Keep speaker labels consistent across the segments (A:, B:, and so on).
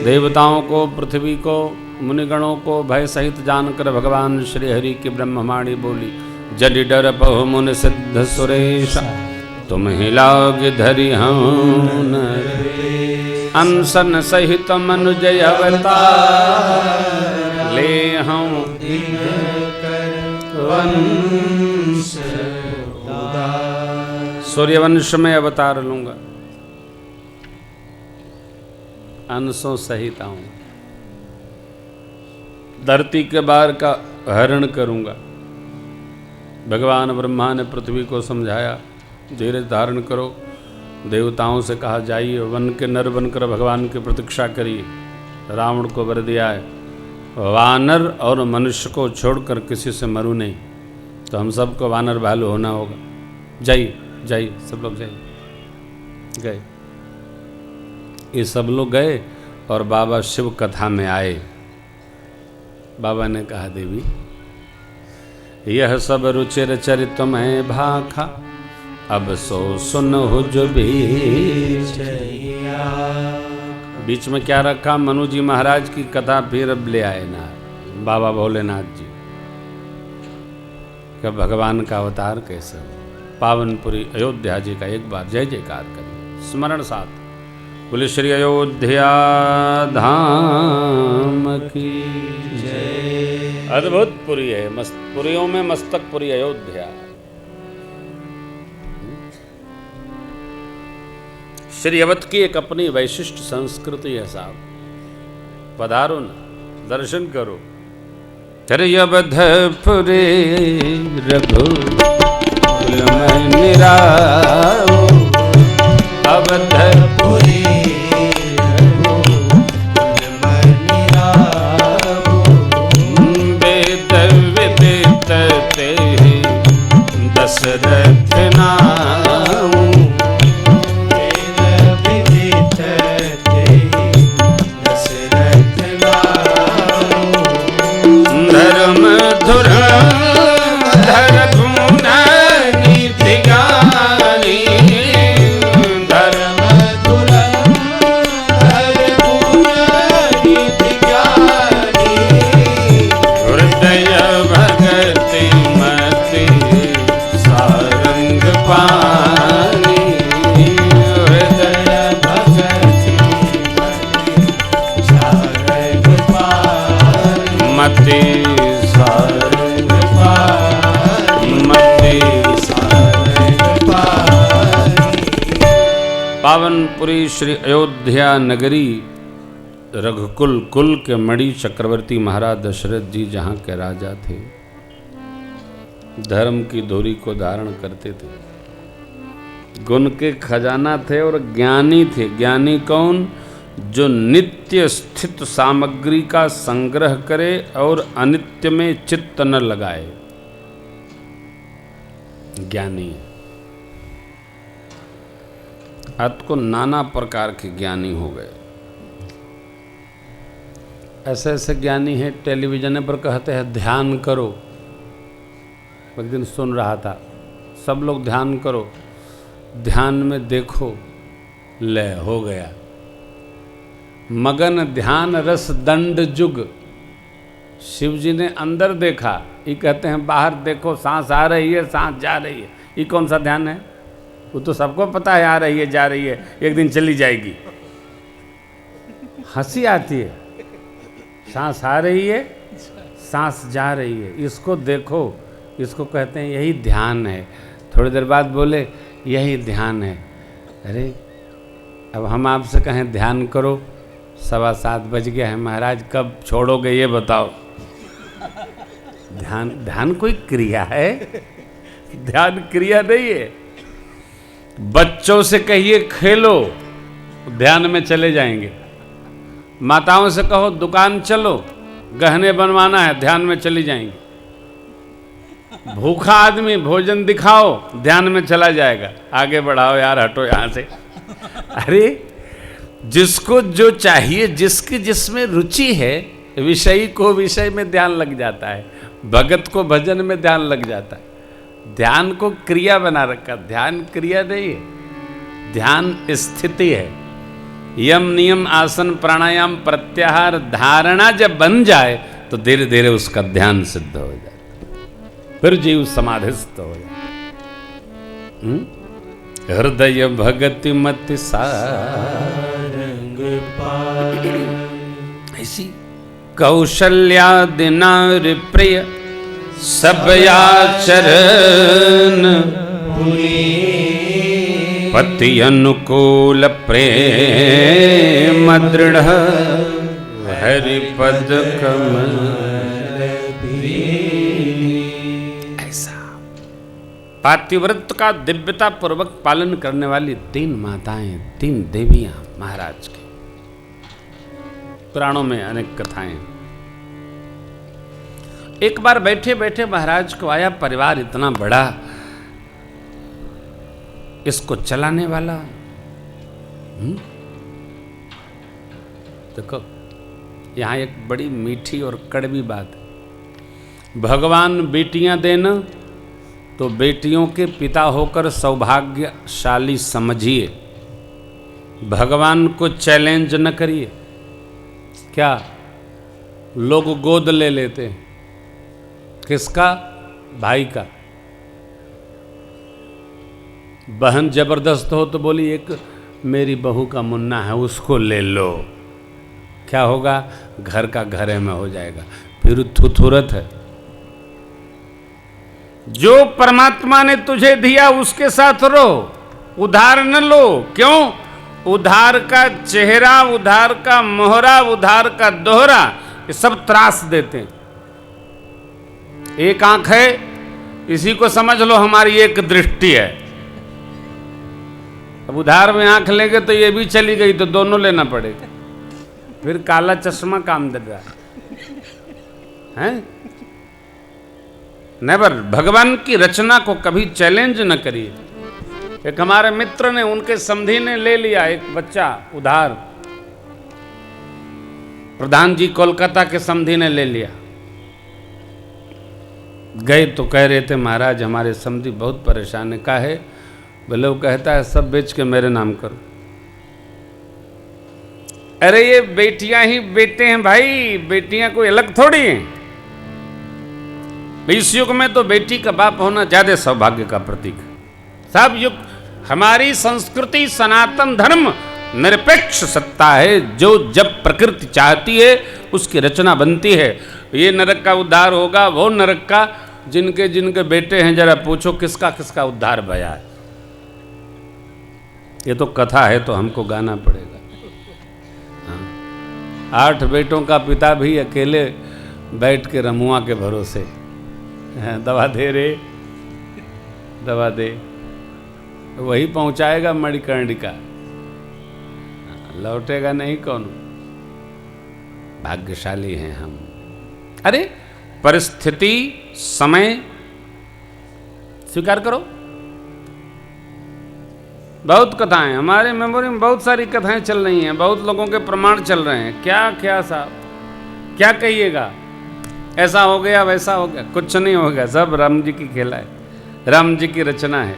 A: देवताओं को, पृथ्वी को, मुनिगणों को भय सहित जानकर भगवान श्री हरि की ब्रह्मवाणी बोली, जडि डर पहु मुनि सिद्ध सुरेश, तुम ही लाग धरि हूँ अनशन सहित मनुज अवतार, ले हूँ सूर्यवंश में अवतार लूंगा, अंशों सहित आऊंगा, धरती के बार का हरण करूंगा। भगवान ब्रह्मा ने पृथ्वी को समझाया, धीरज धारण करो। देवताओं से कहा, जाइए वन के नर बनकर भगवान की प्रतीक्षा करिए। रावण को वर दिया है, वानर और मनुष्य को छोड़कर किसी से मरू नहीं, तो हम सबको वानर भालू होना होगा। जाइए जाइए, सब लोग जाइए। गए, ये सब लोग गए और बाबा शिव कथा में आए। बाबा ने कहा, देवी यह सब रुचिर चरित में भाखा, अब सो सुन हो जो बीच में क्या रखा। मनु जी महाराज की कथा फिर अब ले आए ना बाबा भोलेनाथ जी का भगवान का अवतार कैसे। पावनपुरी अयोध्या जी का एक बार जय जयकार करिए, स्मरण साथ बोले श्री अयोध्या धाम की जय। अद्भुत पुरी है, पुरियों में मस्तकपुरी अयोध्या। श्री अवध की एक अपनी वैशिष्ट संस्कृति है साहब, पधारो न, दर्शन करो। श्री अवधपुरी रघुकुल में निराओ, अवधपुरी रघुकुल में निराओ, वेद विदित तेहि दशरथ नाम, वेद विदित तेहि दशरथ नाम, धर्म धुरंधर गुण नीति ज्ञानी, धर्म धुरंधर गुण नीति ज्ञानी, हृदय भगति मति सारंग पानी, हृदय भगति मति सारंग पानी, मति सारंग पानी, मति सारंग पानी। पावनपुरी श्री अयोध्या नगरी रघुकुल कुल के मणि चक्रवर्ती महाराज दशरथ जी जहाँ के राजा थे, धर्म की धुरी को धारण करते थे, गुण के खजाना थे और ज्ञानी थे। ज्ञानी कौन? जो नित्य स्थित सामग्री का संग्रह करे और अनित्य में चित्त न लगाए, ज्ञानी। आज को नाना प्रकार के ज्ञानी हो गए। ऐसे ऐसे ज्ञानी हैं, टेलीविजन पर कहते हैं ध्यान करो। एक दिन सुन रहा था, सब लोग ध्यान करो, ध्यान में देखो, लय हो गया। मगन ध्यान रस दंड जुग, शिव जी ने अंदर देखा, ये कहते हैं बाहर देखो, सांस आ रही है, सांस जा रही है। ये कौन सा ध्यान है? वो तो सबको पता है, आ रही है, जा रही है, एक दिन चली जाएगी। हंसी आती है, सांस आ रही है, सांस जा रही है, इसको देखो, इसको कहते हैं यही ध्यान है। थोड़ी देर बाद बोले यही ध्यान है। अरे अब हम आपसे कहें ध्यान करो, 7:15 बज गया है, महाराज कब छोड़ोगे ये बताओ। ध्यान कोई क्रिया है? ध्यान क्रिया नहीं है। बच्चों से कहिए खेलो, ध्यान में चले जाएंगे। माताओं से कहो दुकान चलो, गहने बनवाना है, ध्यान में चली जाएंगी। भूखा आदमी भोजन दिखाओ, ध्यान में चला जाएगा। आगे बढ़ाओ यार, हटो यहां से। अरे जिसको जो चाहिए, जिसकी जिसमें रुचि है, विषय को विषय में ध्यान लग जाता है, भगत को भजन में ध्यान लग जाता है। ध्यान को क्रिया बना रखा, ध्यान क्रिया नहीं है, ध्यान स्थिति है। यम नियम आसन प्राणायाम प्रत्याहार धारणा जब बन जाए तो धीरे धीरे उसका ध्यान सिद्ध हो जाए, फिर जीव समाधिस्थ हो जाए। हृदय भगति मति सारंग ऐसी कौशल्यादि नारी प्रिय सब आचरण पति अनुकूल प्रेम दृढ़ हरिपद कमल। ऐसा पातिव्रत का दिव्यता पूर्वक पालन करने वाली 3 माताएं, 3 देवियां महाराज के पुराणों में अनेक कथाएं। एक बार बैठे बैठे महाराज को आया, परिवार इतना बड़ा, इसको चलाने वाला। देखो यहां एक बड़ी मीठी और कड़वी बात है। भगवान बेटियां देना तो बेटियों के पिता होकर सौभाग्यशाली समझिए, भगवान को चैलेंज न करिए। क्या लोग गोद ले लेते हैं, किसका? भाई का। बहन जबरदस्त हो तो बोली एक मेरी बहू का मुन्ना है उसको ले लो, क्या होगा? घर का घरे में हो जाएगा। फिर थुथुरत है। जो परमात्मा ने तुझे दिया उसके साथ रहो, उधार न लो। क्यों? उधार का चेहरा, उधार का मोहरा, उधार का दोहरा, ये सब त्रास देते हैं। एक आंख है, इसी को समझ लो हमारी एक दृष्टि है। अब उधार में आंख लेंगे तो ये भी चली गई तो दोनों लेना पड़ेगा, फिर काला चश्मा काम दे रहा है। नेवर। भगवान की रचना को कभी चैलेंज न करिए। एक हमारे मित्र ने, उनके समधी ने ले लिया एक बच्चा उधार, प्रधान जी कोलकाता के समधी ने ले लिया। गए तो कह रहे थे महाराज हमारे समधी बहुत परेशान है। का है? बोले वो कहता है सब बेच के मेरे नाम करो। अरे ये बेटियां ही बेटे हैं भाई, बेटियां कोई अलग थोड़ी हैं। इस युग में तो बेटी का बाप होना ज्यादा सौभाग्य का प्रतीक है। सब युग हमारी संस्कृति सनातन धर्म निरपेक्ष सत्ता है, जो जब प्रकृति चाहती है उसकी रचना बनती है। ये नरक का उद्धार होगा, वो नरक का। जिनके जिनके बेटे हैं जरा पूछो किसका किसका उद्धार भया है। ये तो कथा है तो हमको गाना पड़ेगा। 8 बेटों का पिता भी अकेले बैठ के रमुआ के भरोसे दवा दे रे दवा दे, वही पहुंचाएगा मणिकर्णिका, लौटेगा नहीं कौन। भाग्यशाली हैं हम। अरे परिस्थिति समय स्वीकार करो। बहुत कथाएं हमारे मेमोरी में, बहुत सारी कथाएं चल रही हैं, बहुत लोगों के प्रमाण चल रहे हैं। क्या क्या साहब क्या कहिएगा, ऐसा हो गया वैसा हो गया, कुछ नहीं हो गया, सब राम जी की खेला है, राम जी की रचना है।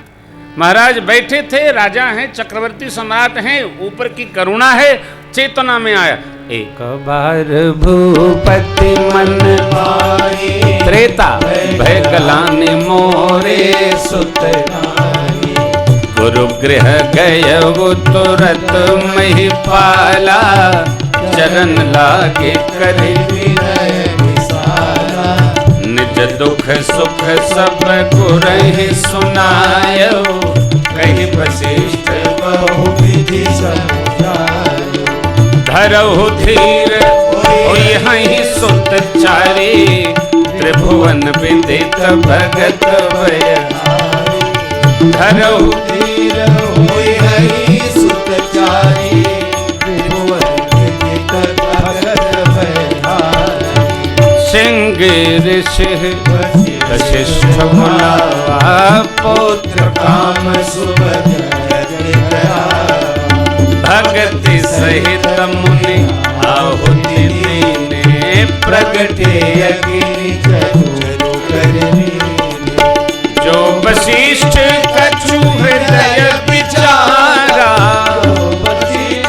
A: महाराज बैठे थे, राजा हैं, चक्रवर्ती सम्राट हैं, ऊपर की करुणा है, चेतना में आया। एक बार भूपति मन पाए, त्रेता भय गलाने मोरे सुत, गुरु गृह गय वो तुरत महिपाला, चरण लागे करे विनय विसाला, निज दुख सुख सब गुरहि सुनायो, कहि वशिष्ठ बहु विधि समझायो, धरहु धीर होई हहि सुत चारी, त्रिभुवन विदित भगत भयहारी, धरहु धीर होई हहि सुत चारी, त्रिभुवन विदित भगत भयहारी, सिंह ऋषि वशिष्ठ मुलावा, पौत्र काम सुभग भगति सहित मुनि आहुति दीने, प्रगटे अग्नि चतुर करनी, जो वशिष्ठ कछु हृदय विचारा, वशिष्ठ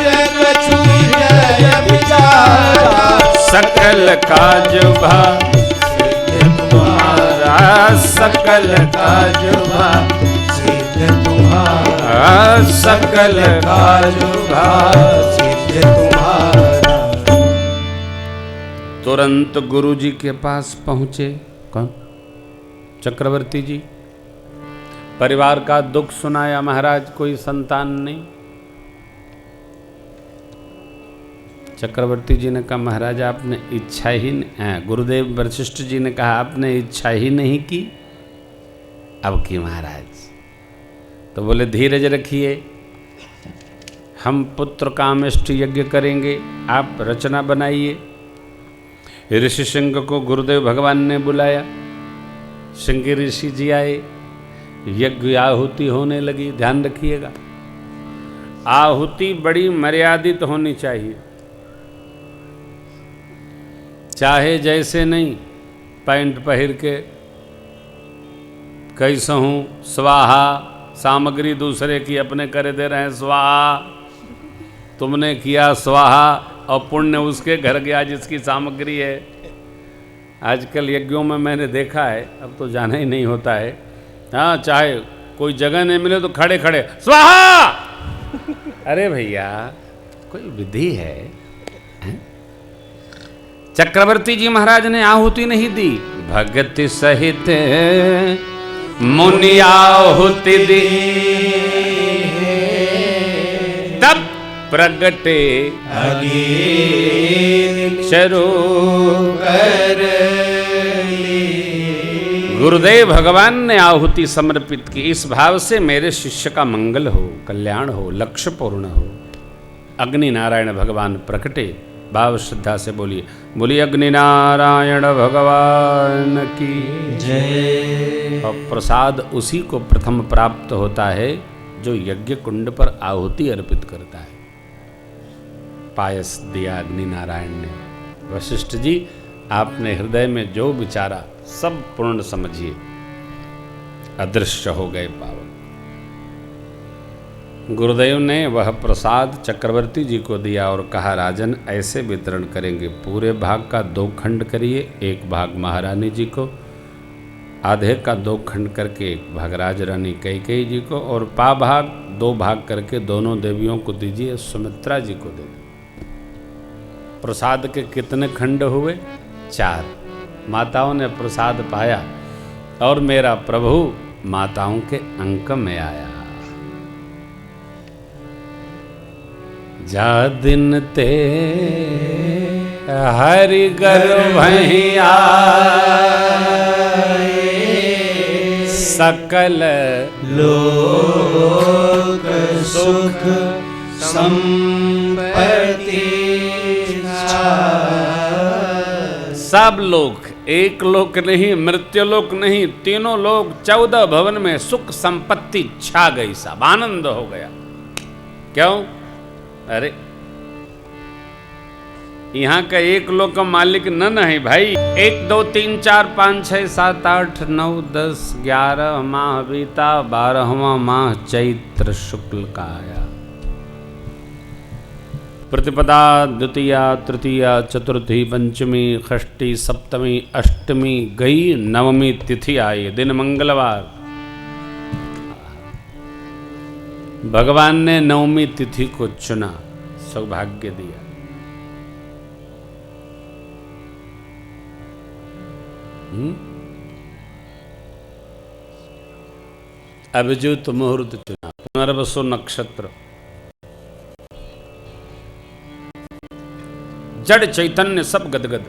A: सकल काज भा सिद्ध तुम्हारा, सकल काज भा सिद्ध तुम्हारा, सकल काज भा सिद्ध तुम्हारा। तुरंत गुरु जी के पास पहुंचे। कौन? चक्रवर्ती जी। परिवार का दुख सुनाया, महाराज कोई संतान नहीं। चक्रवर्ती जी ने कहा महाराज आपने इच्छा ही गुरुदेव वशिष्ठ जी ने कहा आपने इच्छा ही नहीं की, अब की महाराज। तो बोले धीरज रखिए, हम पुत्र कामेष्ट यज्ञ करेंगे, आप रचना बनाइए। ऋषि सिंह को गुरुदेव भगवान ने बुलाया, सिंह ऋषि जी आए, यज्ञ आहुति होने लगी। ध्यान रखिएगा, आहुति बड़ी मर्यादित होनी चाहिए, चाहे जैसे नहीं पैंट पहन के कैसा हूँ स्वाहा, सामग्री दूसरे की अपने करे दे रहे हैं स्वाहा, तुमने किया स्वाहा और पुण्य उसके घर गया जिसकी सामग्री है। आजकल यज्ञों में मैंने देखा है, अब तो जाना ही नहीं होता है, हाँ चाहे कोई जगह नहीं मिले तो खड़े खड़े स्वाहा। अरे भैया कोई विधि है? चक्रवर्ती जी महाराज ने आहुति नहीं दी, भगति सहित मुनि आहुति दी, तब प्रगटे चरो कर। गुरुदेव भगवान ने आहुति समर्पित की, इस भाव से मेरे शिष्य का मंगल हो, कल्याण हो, लक्ष्य पूर्ण हो। अग्नि नारायण भगवान प्रकटे, भाव श्रद्धा से बोलिए, बोलिए अग्नि नारायण भगवान की जय। और प्रसाद उसी को प्रथम प्राप्त होता है जो यज्ञ कुंड पर आहुति अर्पित करता है। पायस दिया अग्नि नारायण ने। वशिष्ठ जी आपने हृदय में जो विचारा सब पूर्ण समझिए। अदृश्य हो गए पावन। गुरुदेव ने वह प्रसाद चक्रवर्ती जी को दिया और कहा राजन ऐसे वितरण करेंगे, पूरे भाग का 2 खंड करिए, एक भाग महारानी जी को, आधे का 2 खंड करके एक भाग राज रानी कैकेयी जी को, और पा भाग 2 भाग करके दोनों देवियों को दीजिए, सुमित्रा जी को दे। प्रसाद के कितने खंड हुए? 4। माताओं ने प्रसाद पाया और मेरा प्रभु माताओं के अंक में आया। जा दिन ते हरि गर्भहिया सकल लोक सुख संपत्ति। सब लोक, एक लोक नहीं, मृत्युलोक नहीं, तीनों लोक 14 भवन में सुख संपत्ति छा गई, सब आनंद हो गया। क्यों? अरे यहाँ का एक लोक का मालिक नन है भाई। 1 2 3 4 5 6 7 8 9 10 11 माह बीता, 12वां माह चैत्र शुक्ल का आया। प्रतिपदा, द्वितीया, तृतीया, चतुर्थी, पंचमी, षष्ठी, सप्तमी, अष्टमी गई, नवमी तिथि आई, दिन मंगलवार। भगवान ने नवमी तिथि को चुना, सौभाग्य दिया। अभिजीत मुहूर्त चुना, पुनर्वसु नक्षत्र। जड़ चैतन्य सब गदगद,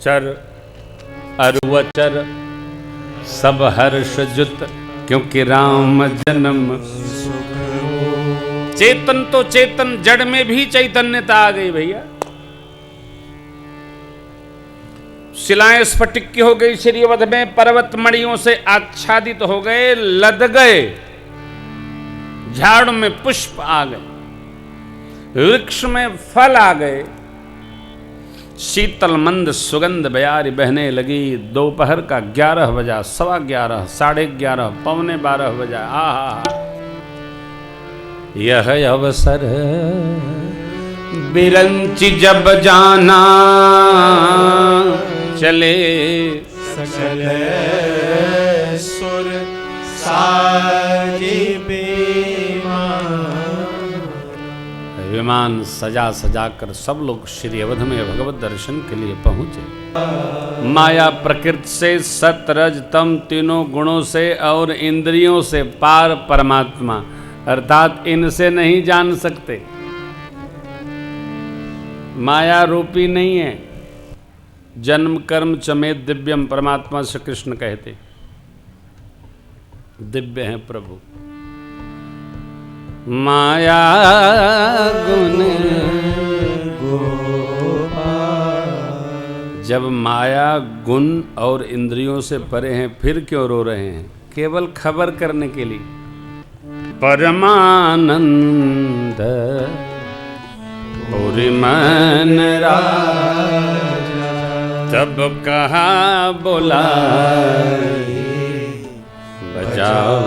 A: चर अरुवचर सब हर्ष जुत, क्योंकि राम जन्म। चेतन तो चेतन, जड़ में भी चैतन्यता आ गई भैया। शिलाएं स्फटिक की हो गई, श्रीवध में पर्वत मणियों से आच्छादित हो गए, लद गए, झाड़ में पुष्प आ गए, वृक्ष में फल आ गए, शीतल मंद सुगंध बयारी बहने लगी। दोपहर का 11 बजा, 11:15, 11:30, 11:45 बजा। आहा, यह अवसर बिरंची जब जाना चले
B: सकल सुर साजिब
A: विमान सजा सजा कर सब लोग श्री अवध में भगवत दर्शन के लिए पहुंचे। माया प्रकृति से सत रज तम तीनों गुणों से और इंद्रियों से पार परमात्मा अर्थात इनसे नहीं जान सकते। माया रूपी नहीं है। जन्म कर्म चमेत दिव्यम परमात्मा श्री कृष्ण कहते, दिव्य हैं प्रभु। माया गुण गोपाल, जब माया गुण और इंद्रियों से परे हैं फिर क्यों रो रहे हैं? केवल खबर करने के लिए। परमानंद पूरी मन राजा, तब कहा बोला बजाओ